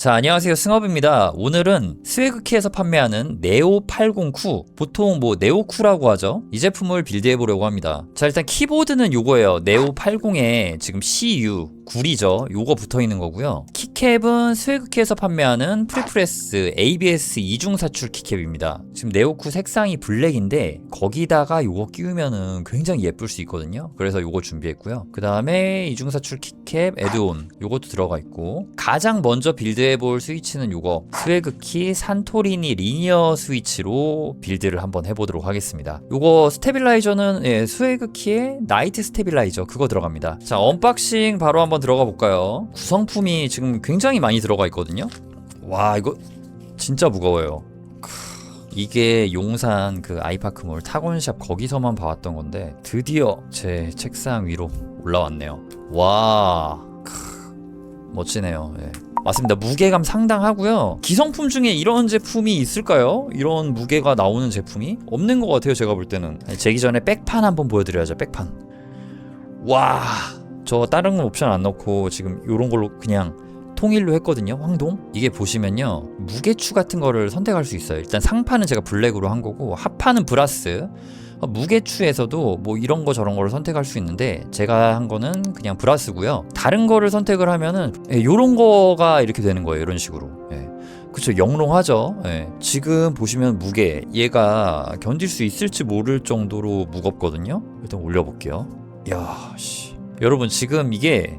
자, 안녕하세요. 승업입니다. 오늘은 스웨그키에서 판매하는 네오80Q, 보통 네오쿠라고 하죠. 이 제품을 빌드해보려고 합니다. 자, 일단 키보드는 요거예요. 네오80에 지금 CU 굴이죠. 요거 붙어있는 거고요. 키캡은 스웨그키에서 판매하는 프리프레스 ABS 이중 사출 키캡입니다. 지금 네오쿠 색상이 블랙인데 거기다가 요거 끼우면은 굉장히 예쁠 수 있거든요. 그래서 요거 준비했고요. 그 다음에 이중 사출 키캡 애드온 요것도 들어가 있고, 가장 먼저 빌드해볼 스위치는 요거 스웨그키 산토리니 리니어 스위치로 빌드를 한번 해보도록 하겠습니다. 요거 스테빌라이저는 스웨그키의 나이트 스테빌라이저 그거 들어갑니다. 자, 언박싱 바로 한번 들어가 볼까요? 구성품이 지금 굉장히 많이 들어가 있거든요. 와, 이거 진짜 무거워요. 이게 용산 그 아이파크몰 타곤샵 거기서만 봐왔던 건데 드디어 제 책상 위로 올라왔네요. 와, 멋지네요. 예. 맞습니다. 무게감 상당하고요. 기성품 중에 이런 제품이 있을까요? 이런 무게가 나오는 제품이 없는 것 같아요. 제가 볼 때는. 재기 전에 백판 한번 보여드려야죠. 백판. 와, 저 다른 건 옵션 안 넣고 지금 요런 걸로 그냥 통일로 했거든요. 황동. 이게 보시면요, 무게추 같은 거를 선택할 수 있어요. 일단 상판은 제가 블랙으로 한 거고, 하판은 브라스. 무게추에서도 이런 거 저런 거를 선택할 수 있는데 제가 한 거는 그냥 브라스고요. 다른 거를 선택을 하면은 요런 거가 이렇게 되는 거예요. 이런 식으로. 그쵸, 영롱하죠. 지금 보시면 무게, 얘가 견딜 수 있을지 모를 정도로 무겁거든요. 일단 올려볼게요. 이야, 씨. 여러분, 지금 이게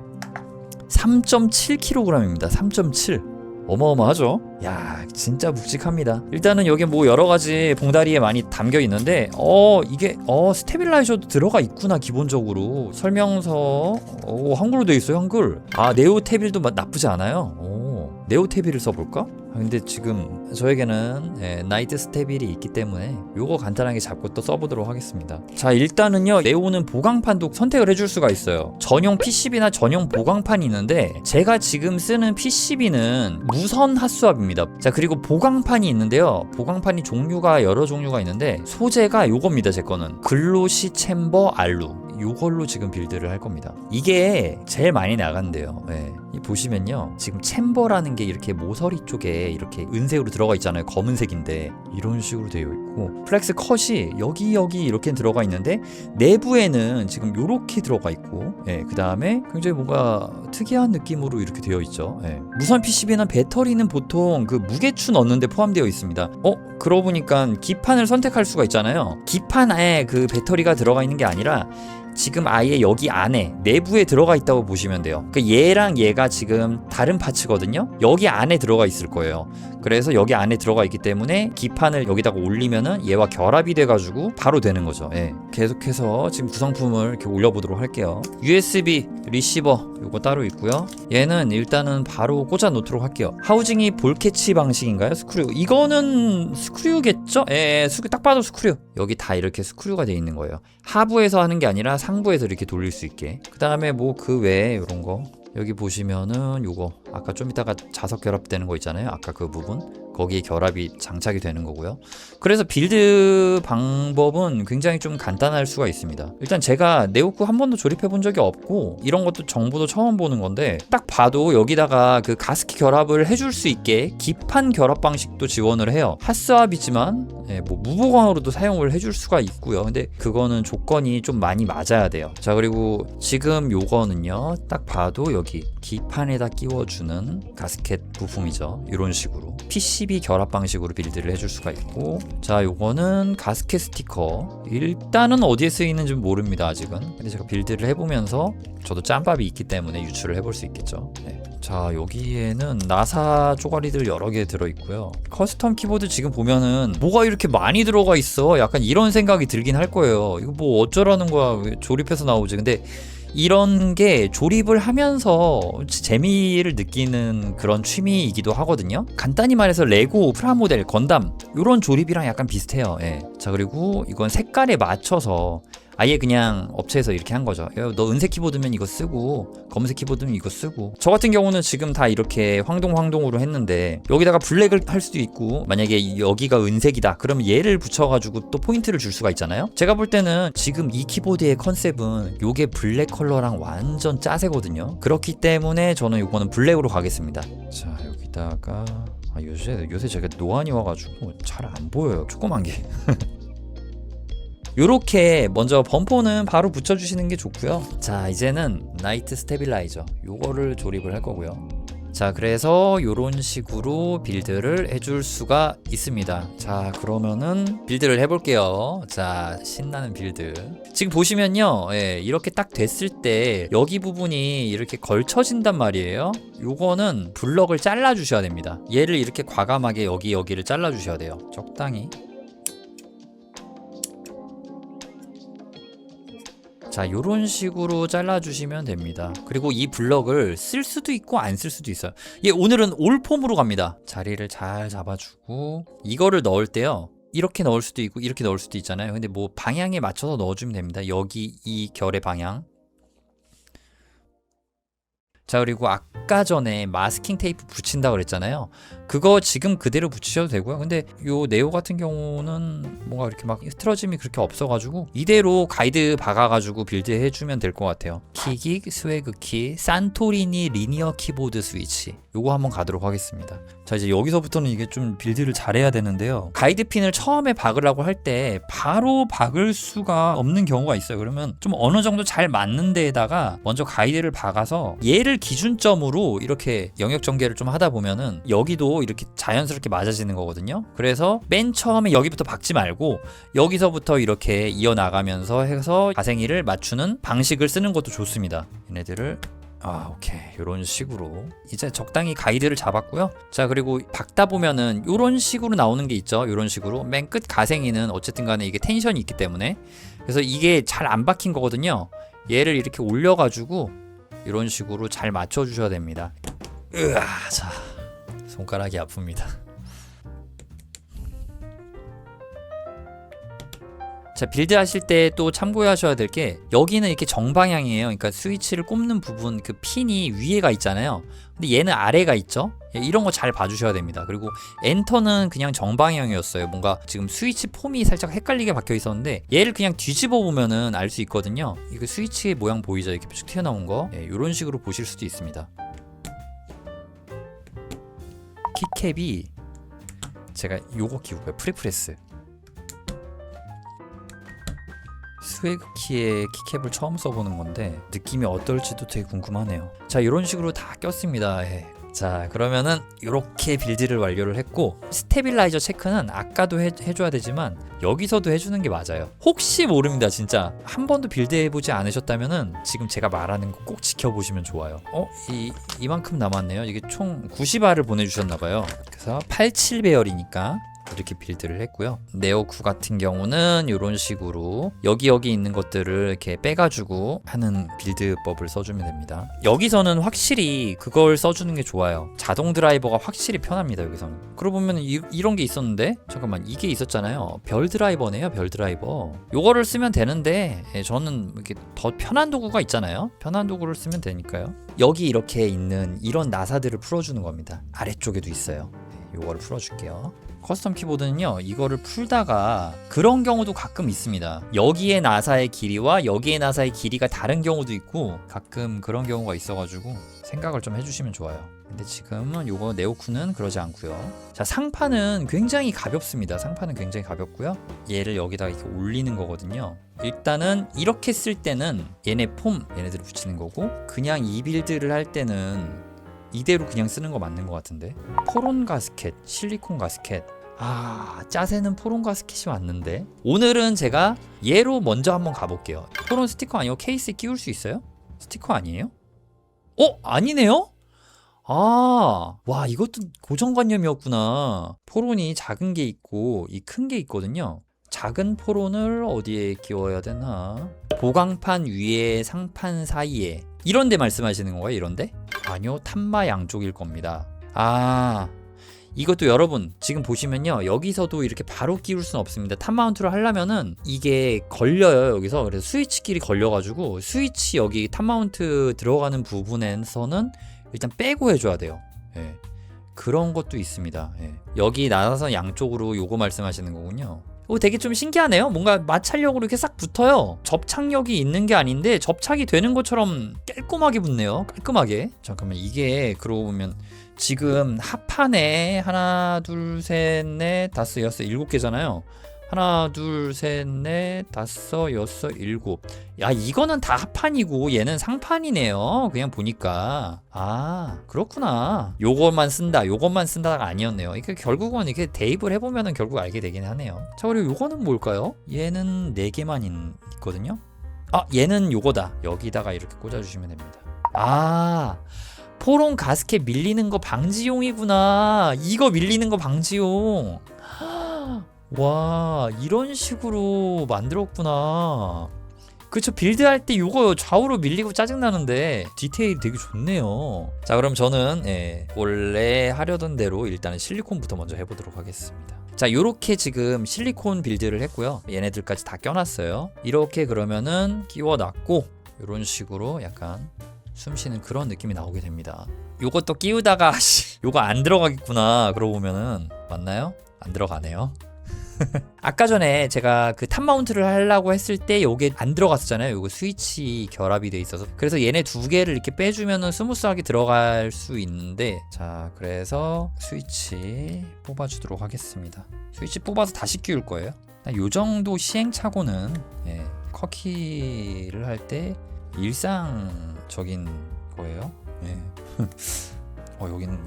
3.7kg입니다. 3.7. 어마어마하죠? 야, 진짜 묵직합니다. 일단은 여기 여러가지 봉다리에 많이 담겨 있는데 이게 스테빌라이저도 들어가 있구나. 기본적으로 설명서 한글로 되어 있어요. 한글. 아, 네오 테빌도 나쁘지 않아요. 네오 테빌을 써볼까? 근데 지금 저에게는 나이트 스테빌이 있기 때문에 요거 간단하게 잡고 또 써보도록 하겠습니다. 자, 일단은요, 네오는 보강판도 선택을 해줄 수가 있어요. 전용 PCB나 전용 보강판이 있는데 제가 지금 쓰는 PCB는 무선 핫스왑입니다. 자, 그리고 보강판이 있는데요, 보강판이 여러 종류가 있는데 소재가 요겁니다. 제 거는 글로시 챔버 알루, 요걸로 지금 빌드를 할 겁니다. 이게 제일 많이 나간대요. 보시면요, 지금 챔버라는 게 이렇게 모서리 쪽에 이렇게 은색으로 들어가 있잖아요. 검은색인데 이런 식으로 되어 있고, 플렉스 컷이 여기 이렇게 들어가 있는데 내부에는 지금 요렇게 들어가 있고, 그 다음에 굉장히 뭔가 특이한 느낌으로 이렇게 되어 있죠. 무선 PCB는 배터리는 보통 그 무게추 넣는데 포함되어 있습니다. 그러고 보니까 기판을 선택할 수가 있잖아요. 기판에 그 배터리가 들어가 있는 게 아니라 지금 아예 여기 안에 내부에 들어가 있다고 보시면 돼요. 얘랑 얘가 지금 다른 파츠거든요. 여기 안에 들어가 있을 거예요. 그래서 여기 안에 들어가 있기 때문에 기판을 여기다가 올리면은 얘와 결합이 돼가지고 바로 되는 거죠. 계속해서 지금 구성품을 이렇게 올려보도록 할게요. USB 리시버 요거 따로 있고요. 얘는 일단은 바로 꽂아 놓도록 할게요. 하우징이 볼 캐치 방식인가요? 스크류. 이거는 스크류겠죠? 딱 봐도 스크류. 여기 다 이렇게 스크류가 돼 있는 거예요. 하부에서 하는 게 아니라 상부에서 이렇게 돌릴 수 있게. 그 다음에 그 외에 요런 거 여기 보시면은 요거 아까 좀 이따가 자석 결합되는 거 있잖아요. 아까 그 부분 거기에 결합이 장착이 되는 거고요. 그래서 빌드 방법은 굉장히 좀 간단할 수가 있습니다. 일단 제가 네오쿠 한 번도 조립해 본 적이 없고 이런 것도 정보도 처음 보는 건데, 딱 봐도 여기다가 그 가스키 결합을 해줄 수 있게 기판 결합 방식도 지원을 해요. 핫스왑이지만 무보강으로도 사용을 해줄 수가 있고요. 근데 그거는 조건이 좀 많이 맞아야 돼요. 자, 그리고 지금 요거는요, 딱 봐도 여기 기판에다 끼워주는 가스켓 부품이죠. 이런 식으로 PCB 결합 방식으로 빌드를 해줄 수가 있고, 자, 요거는 가스켓 스티커. 일단은 어디에 쓰이는지 모릅니다. 아직은. 근데 제가 빌드를 해보면서 저도 짬밥이 있기 때문에 유출을 해볼 수 있겠죠. 자, 여기에는 나사 쪼가리들 여러 개 들어있고요. 커스텀 키보드 지금 보면은 뭐가 이렇게 많이 들어가 있어? 약간 이런 생각이 들긴 할 거예요. 이거 어쩌라는 거야? 왜 조립해서 나오지? 근데 이런 게 조립을 하면서 재미를 느끼는 그런 취미이기도 하거든요. 간단히 말해서 레고 프라모델 건담 요런 조립이랑 약간 비슷해요. 예. 자, 그리고 이건 색깔에 맞춰서 아예 그냥 업체에서 이렇게 한 거죠. 야, 너 은색 키보드면 이거 쓰고 검은색 키보드면 이거 쓰고. 저 같은 경우는 지금 다 이렇게 황동으로 했는데 여기다가 블랙을 할 수도 있고, 만약에 여기가 은색이다 그러면 얘를 붙여가지고 또 포인트를 줄 수가 있잖아요. 제가 볼 때는 지금 이 키보드의 컨셉은 요게 블랙 컬러랑 완전 짜세거든요. 그렇기 때문에 저는 요거는 블랙으로 가겠습니다. 자, 여기다가 요새 제가 노안이 와가지고 잘 안 보여요, 조그만 게. 요렇게 먼저 범퍼는 바로 붙여주시는 게 좋고요. 자, 이제는 나이트 스테빌라이저 요거를 조립을 할 거고요. 자, 그래서 요런 식으로 빌드를 해줄 수가 있습니다. 자, 그러면은 빌드를 해볼게요. 자, 신나는 빌드. 지금 보시면요, 예, 이렇게 딱 됐을 때 여기 부분이 이렇게 걸쳐진단 말이에요. 요거는 블럭을 잘라 주셔야 됩니다. 얘를 이렇게 과감하게 여기를 잘라 주셔야 돼요. 적당히. 자, 요런 식으로 잘라주시면 됩니다. 그리고 이 블럭을 쓸 수도 있고 안 쓸 수도 있어요. 오늘은 올폼으로 갑니다. 자리를 잘 잡아주고, 이거를 넣을 때요, 이렇게 넣을 수도 있고 이렇게 넣을 수도 있잖아요. 근데 뭐 방향에 맞춰서 넣어주면 됩니다. 여기 이 결의 방향. 자, 그리고 아까 전에 마스킹 테이프 붙인다 그랬잖아요. 그거 지금 그대로 붙이셔도 되고요. 근데 요 네오 같은 경우는 뭔가 이렇게 막 흐트러짐이 그렇게 없어가지고 이대로 가이드 박아가지고 빌드 해주면 될 것 같아요. 키기, 스웨그키, 산토리니 리니어 키보드 스위치, 요거 한번 가도록 하겠습니다. 자, 이제 여기서부터는 이게 좀 빌드를 잘해야 되는데요, 가이드 핀을 처음에 박으려고 할 때 바로 박을 수가 없는 경우가 있어요. 그러면 좀 어느 정도 잘 맞는 데에다가 먼저 가이드를 박아서 얘를 기준점으로 이렇게 영역 전개를 좀 하다 보면은 여기도 이렇게 자연스럽게 맞아지는 거거든요. 그래서 맨 처음에 여기부터 박지 말고 여기서부터 이렇게 이어나가면서 해서 가생이를 맞추는 방식을 쓰는 것도 좋습니다. 얘네들을 오케이, 이런 식으로 이제 적당히 가이드를 잡았고요. 자, 그리고 박다 보면은 이런 식으로 나오는 게 있죠. 이런 식으로 맨 끝 가생이는 어쨌든 간에 이게 텐션이 있기 때문에, 그래서 이게 잘 안 박힌 거거든요. 얘를 이렇게 올려가지고 이런 식으로 잘 맞춰주셔야 됩니다. 자, 손가락이 아픕니다. 자, 빌드 하실 때 또 참고하셔야 될 게, 여기는 이렇게 정방향이에요. 그러니까 스위치를 꼽는 부분, 그 핀이 위에가 있잖아요. 근데 얘는 아래가 있죠. 이런 거 잘 봐주셔야 됩니다. 그리고 엔터는 그냥 정방향이었어요. 뭔가 지금 스위치 폼이 살짝 헷갈리게 박혀 있었는데 얘를 그냥 뒤집어 보면은 알 수 있거든요. 이거 스위치 모양 보이죠? 이렇게 쭉 튀어나온 거. 이런 식으로 보실 수도 있습니다. 키캡이 제가 요거 키우고요. 프리프레스. 스웨그키의 키캡을 처음 써보는 건데 느낌이 어떨지도 되게 궁금하네요. 자, 이런 식으로 다 꼈습니다. 자, 그러면은 이렇게 빌드를 완료를 했고, 스테빌라이저 체크는 아까도 해줘야 되지만 여기서도 해주는 게 맞아요. 혹시 모릅니다. 진짜 한 번도 빌드 해보지 않으셨다면은 지금 제가 말하는 거 꼭 지켜보시면 좋아요. 이만큼 남았네요. 이게 총 90알을 보내주셨나봐요. 그래서 87배열이니까 이렇게 빌드를 했고요. 네오9 같은 경우는 이런 식으로 여기 있는 것들을 이렇게 빼가지고 하는 빌드법을 써주면 됩니다. 여기서는 확실히 그걸 써주는 게 좋아요. 자동 드라이버가 확실히 편합니다. 여기서는. 그러고 보면 이런 게 있었는데, 잠깐만, 이게 있었잖아요. 별 드라이버네요. 별 드라이버. 요거를 쓰면 되는데, 저는 이렇게 더 편한 도구가 있잖아요. 편한 도구를 쓰면 되니까요. 여기 이렇게 있는 이런 나사들을 풀어주는 겁니다. 아래쪽에도 있어요. 요거를 풀어줄게요. 커스텀 키보드는요, 이거를 풀다가 그런 경우도 가끔 있습니다. 여기의 나사의 길이와 여기의 나사의 길이가 다른 경우도 있고, 가끔 그런 경우가 있어가지고 생각을 좀 해주시면 좋아요. 근데 지금은 요거 네오9는 그러지 않고요. 자, 상판은 굉장히 가볍습니다. 상판은 굉장히 가볍고요. 얘를 여기다가 이렇게 올리는 거거든요. 일단은 이렇게 쓸 때는 얘네들을 붙이는 거고, 그냥 이 빌드를 할 때는 이대로 그냥 쓰는 거 맞는 것 같은데. 포론 가스켓, 실리콘 가스켓. 짜세는 포론 가스켓이 왔는데, 오늘은 제가 얘로 먼저 한번 가볼게요. 포론 스티커 아니고 케이스에 끼울 수 있어요? 스티커 아니에요? 아니네요? 와, 이것도 고정관념이었구나. 포론이 작은 게 있고 이 큰 게 있거든요. 작은 포론을 어디에 끼워야 되나? 보강판 위에 상판 사이에, 이런 데 말씀하시는 거예요? 이런 데? 아니요, 탐마 양쪽일 겁니다. 이것도 여러분 지금 보시면요, 여기서도 이렇게 바로 끼울 수는 없습니다. 탑 마운트를 하려면은 이게 걸려요 여기서. 그래서 스위치끼리 걸려가지고 스위치 여기 탑 마운트 들어가는 부분에서는 일단 빼고 해줘야 돼요. 예. 그런 것도 있습니다. 예. 여기 나가서 양쪽으로 요거 말씀하시는 거군요. 되게 좀 신기하네요. 뭔가 마찰력으로 이렇게 싹 붙어요. 접착력이 있는 게 아닌데 접착이 되는 것처럼 깔끔하게 붙네요. 깔끔하게. 잠깐만, 이게 그러고 보면 지금 합판에 하나 둘 셋 넷 다섯 여섯 일곱 개잖아요. 하나 둘 셋 넷 다섯 여섯 일곱. 야, 이거는 다 합판이고 얘는 상판이네요. 그냥 보니까. 아, 그렇구나. 요것만 쓴다가 아니었네요. 이게 결국은 이렇게 대입을 해보면은 결국 알게 되긴 하네요. 자, 그리고 요거는 뭘까요? 얘는 4개만 있거든요. 아, 얘는 요거다. 여기다가 이렇게 꽂아주시면 됩니다. 아, 포론 가스켓 밀리는 거 방지용이구나. 이거 밀리는 거 방지용. 와, 이런 식으로 만들었구나. 그쵸, 빌드할 때 요거 좌우로 밀리고 짜증나는데 디테일이 되게 좋네요. 자, 그럼 저는 원래 하려던 대로 일단은 실리콘부터 먼저 해보도록 하겠습니다. 자, 요렇게 지금 실리콘 빌드를 했고요. 얘네들까지 다 껴놨어요. 이렇게 그러면은 끼워놨고 요런 식으로 약간 숨쉬는 그런 느낌이 나오게 됩니다. 요것도 끼우다가 요거 안 들어가겠구나 그러고 보면은, 맞나요? 안 들어가네요. 아까 전에 제가 그 탑 마운트를 하려고 했을 때 요게 안 들어갔었잖아요. 요거 스위치 결합이 돼 있어서. 그래서 얘네 2개를 이렇게 빼주면은 스무스하게 들어갈 수 있는데, 자, 그래서 스위치 뽑아주도록 하겠습니다. 스위치 뽑아서 다시 끼울 거예요. 요 정도 시행착오는 커키를 할 때 일상적인 거예요.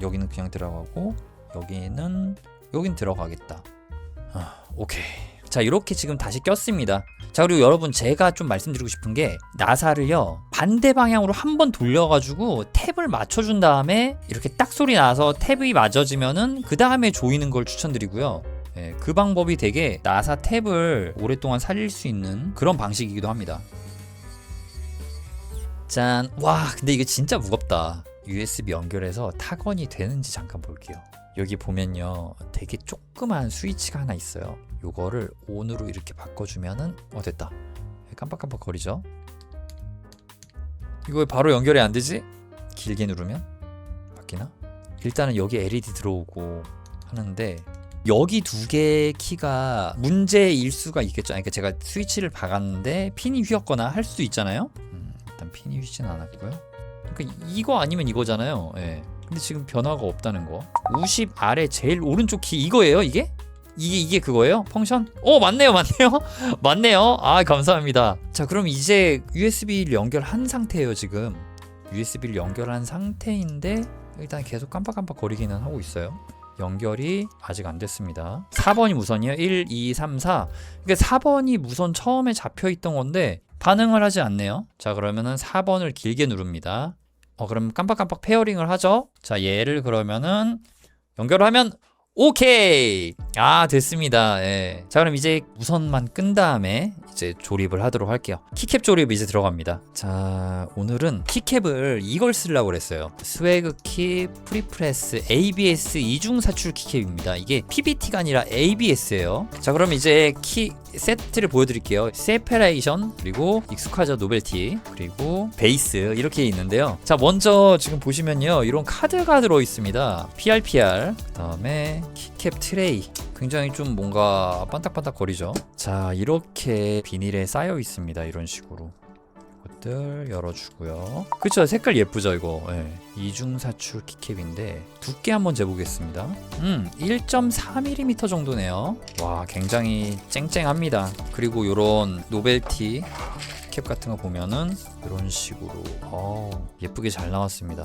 여기는 그냥 들어가고 여기는 들어가겠다. 오케이. 자, 이렇게 지금 다시 꼈습니다. 자, 그리고 여러분 제가 좀 말씀드리고 싶은 게, 나사를요 반대 방향으로 한번 돌려가지고 탭을 맞춰준 다음에 이렇게 딱 소리 나서 탭이 맞아지면은 그 다음에 조이는 걸 추천드리고요. 그 방법이 되게 나사 탭을 오랫동안 살릴 수 있는 그런 방식이기도 합니다. 짠. 와, 근데 이게 진짜 무겁다. USB 연결해서 타건이 되는지 잠깐 볼게요. 여기 보면요 되게 조그만 스위치가 하나 있어요. 요거를 ON으로 이렇게 바꿔주면은 됐다. 깜빡깜빡 거리죠. 이거 왜 바로 연결이 안 되지? 길게 누르면 바뀌나? 일단은 여기 LED 들어오고 하는데, 여기 2개 키가 문제일 수가 있겠죠. 그러니까 제가 스위치를 박았는데 핀이 휘었거나 할 수도 있잖아요. 일단 핀이 휘진 않았고요. 그러니까 이거 아니면 이거잖아요. 근데 지금 변화가 없다는 거. 우십 아래 제일 오른쪽 키 이거예요, 이게? 이게 그거예요? 펑션? 맞네요. 맞네요. 아, 감사합니다. 자, 그럼 이제 USB를 연결한 상태예요, 지금. USB를 연결한 상태인데 일단 계속 깜빡깜빡 거리기는 하고 있어요. 연결이 아직 안 됐습니다. 4번이 무선이에요. 1, 2, 3, 4. 그러니까 4번이 무선 처음에 잡혀 있던 건데 반응을 하지 않네요. 자, 그러면은 4번을 길게 누릅니다. 그럼 깜빡깜빡 페어링을 하죠. 자, 얘를 그러면은 연결을 하면 오케이! 아, 됐습니다. 자, 그럼 이제 무선만 끈 다음에 이제 조립을 하도록 할게요. 키캡 조립 이제 들어갑니다. 자, 오늘은 키캡을 이걸 쓰려고 그랬어요. 스웨그 키 프리프레스 ABS 이중 사출 키캡입니다. 이게 PBT가 아니라 ABS예요. 자, 그럼 이제 키 세트를 보여드릴게요. 세퍼레이션, 그리고 익숙하죠, 노벨티, 그리고 베이스 이렇게 있는데요. 자, 먼저 지금 보시면요 이런 카드가 들어있습니다. PRPR, 그 다음에 키캡 트레이. 굉장히 좀 뭔가 반딱반딱 거리죠. 자, 이렇게 비닐에 쌓여 있습니다. 이런 식으로 이것들 열어주고요. 그쵸, 색깔 예쁘죠 이거. 이중 사출 키캡인데 두께 한번 재보겠습니다. 1.4mm 정도네요. 와, 굉장히 쨍쨍합니다. 그리고 요런 노벨티 캡 같은 거 보면은 이런 식으로 예쁘게 잘 나왔습니다.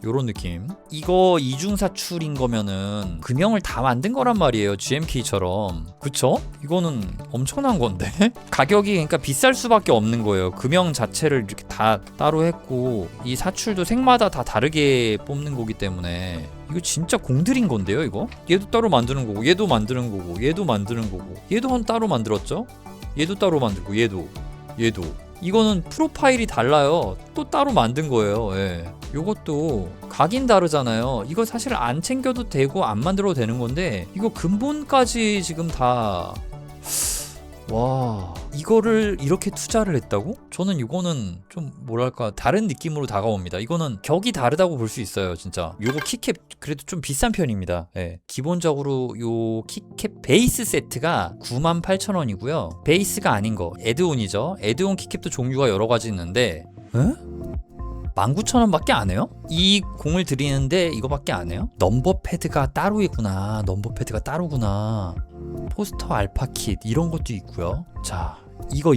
요런 느낌. 이거 이중사출인 거면은 금형을 다 만든 거란 말이에요, GMK처럼. 그쵸? 이거는 엄청난 건데? 가격이 그러니까 비쌀 수밖에 없는 거예요. 금형 자체를 이렇게 다 따로 했고 이 사출도 색마다 다 다르게 뽑는 거기 때문에 이거 진짜 공들인 건데요, 이거? 얘도 따로 만드는 거고 얘도 만드는 거고 얘도 만드는 거고 얘도 따로 만들었죠? 얘도 따로 만들고 얘도 이거는 프로파일이 달라요. 또 따로 만든 거예요. 예. 요것도 각인 다르잖아요. 이거 사실 안 챙겨도 되고 안 만들어도 되는 건데 이거 근본까지 지금 다 와, 이거를 이렇게 투자를 했다고? 저는 이거는 좀 뭐랄까 다른 느낌으로 다가옵니다. 이거는 격이 다르다고 볼 수 있어요, 진짜. 요거 키캡 그래도 좀 비싼 편입니다. 예. 기본적으로 요 키캡 베이스 세트가 98,000원이고요. 베이스가 아닌 거, 애드온이죠. 애드온 키캡도 종류가 여러 가지 있는데, 에? 19,000원밖에 안 해요? 이 공을 드리는데 이거밖에 안 해요? 넘버 패드가 따로 있구나. 넘버 패드가 따로구나. 포스터 알파 킷 이런 것도 있고요. 자, 이거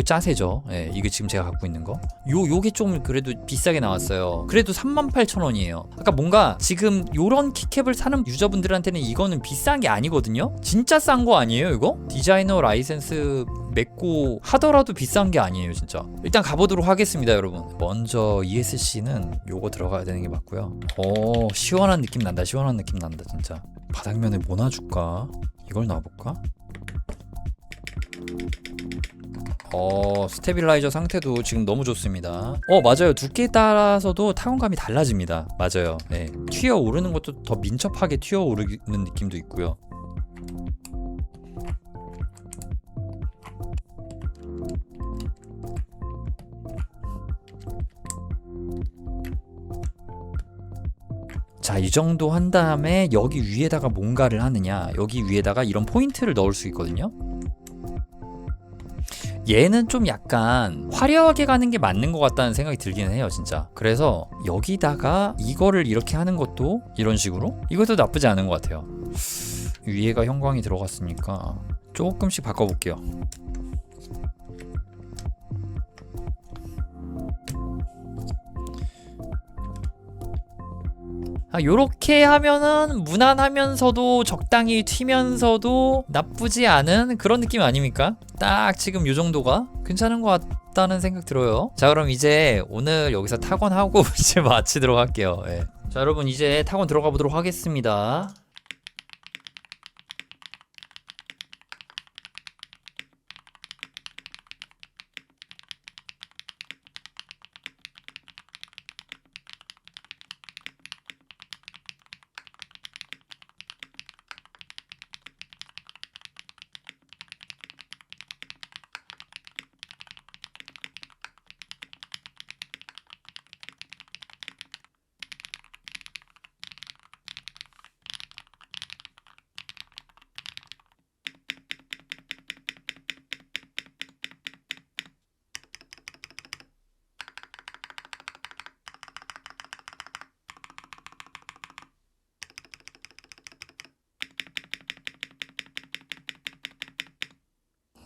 짜세죠. 예, 이거 지금 제가 갖고 있는 거. 요게 좀 그래도 비싸게 나왔어요. 그래도 38,000원이에요. 아까 뭔가 지금 요런 키캡을 사는 유저분들한테는 이거는 비싼 게 아니거든요. 진짜 싼 거 아니에요, 이거? 디자이너 라이센스 맺고 하더라도 비싼 게 아니에요, 진짜. 일단 가보도록 하겠습니다, 여러분. 먼저 ESC는 요거 들어가야 되는 게 맞고요. 시원한 느낌 난다. 시원한 느낌 난다, 진짜. 바닥면에 뭐 놔줄까? 이걸 놔볼까? 스테빌라이저 상태도 지금 너무 좋습니다. 맞아요. 두께에 따라서도 타건감이 달라집니다. 맞아요. 네. 튀어 오르는 것도 더 민첩하게 튀어 오르는 느낌도 있고요. 자, 이 정도 한 다음에 여기 위에다가 뭔가를 하느냐, 여기 위에다가 이런 포인트를 넣을 수 있거든요. 얘는 좀 약간 화려하게 가는 게 맞는 것 같다는 생각이 들기는 해요, 진짜. 그래서 여기다가 이거를 이렇게 하는 것도 이런 식으로 이것도 나쁘지 않은 것 같아요. 위에가 형광이 들어갔으니까 조금씩 바꿔볼게요. 요렇게 하면은 무난하면서도 적당히 튀면서도 나쁘지 않은 그런 느낌 아닙니까? 딱 지금 요 정도가 괜찮은 것 같다는 생각 들어요. 자, 그럼 이제 오늘 여기서 타건하고 이제 마치도록 할게요. 예. 자, 여러분 이제 타건 들어가 보도록 하겠습니다.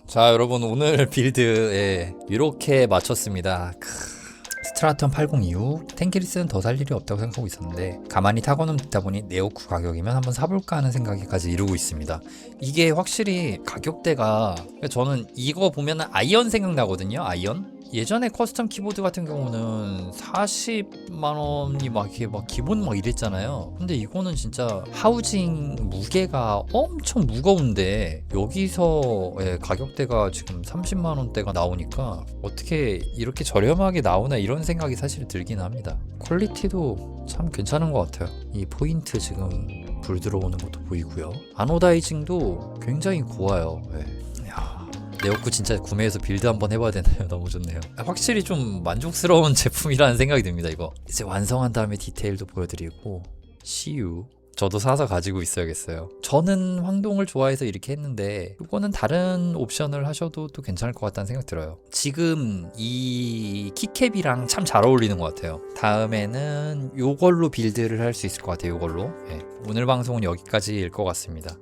자, 여러분 오늘 빌드 이렇게 마쳤습니다. 스트라톤 8026 텐키리스는 더 살 일이 없다고 생각하고 있었는데 가만히 타고는 듣다 보니 네오쿠 가격이면 한번 사볼까 하는 생각까지 이루고 있습니다. 이게 확실히 가격대가, 저는 이거 보면 아이언 생각나거든요. 아이언? 예전에 커스텀 키보드 같은 경우는 40만원이 막 이렇게 막 기본 막 이랬잖아요. 근데 이거는 진짜 하우징 무게가 엄청 무거운데 여기서 가격대가 지금 30만원대가 나오니까 어떻게 이렇게 저렴하게 나오나 이런 생각이 사실 들긴 합니다. 퀄리티도 참 괜찮은 것 같아요. 이 포인트 지금 불 들어오는 것도 보이고요. 아노다이징도 굉장히 고와요. 네오쿠 진짜 구매해서 빌드 한번 해봐야 되나요? 너무 좋네요. 확실히 좀 만족스러운 제품이라는 생각이 듭니다. 이거 이제 완성한 다음에 디테일도 보여드리고 CU 저도 사서 가지고 있어야겠어요. 저는 황동을 좋아해서 이렇게 했는데 이거는 다른 옵션을 하셔도 또 괜찮을 것 같다는 생각 들어요. 지금 이 키캡이랑 참 잘 어울리는 것 같아요. 다음에는 요걸로 빌드를 할 수 있을 것 같아요. 요걸로. 오늘 방송은 여기까지일 것 같습니다.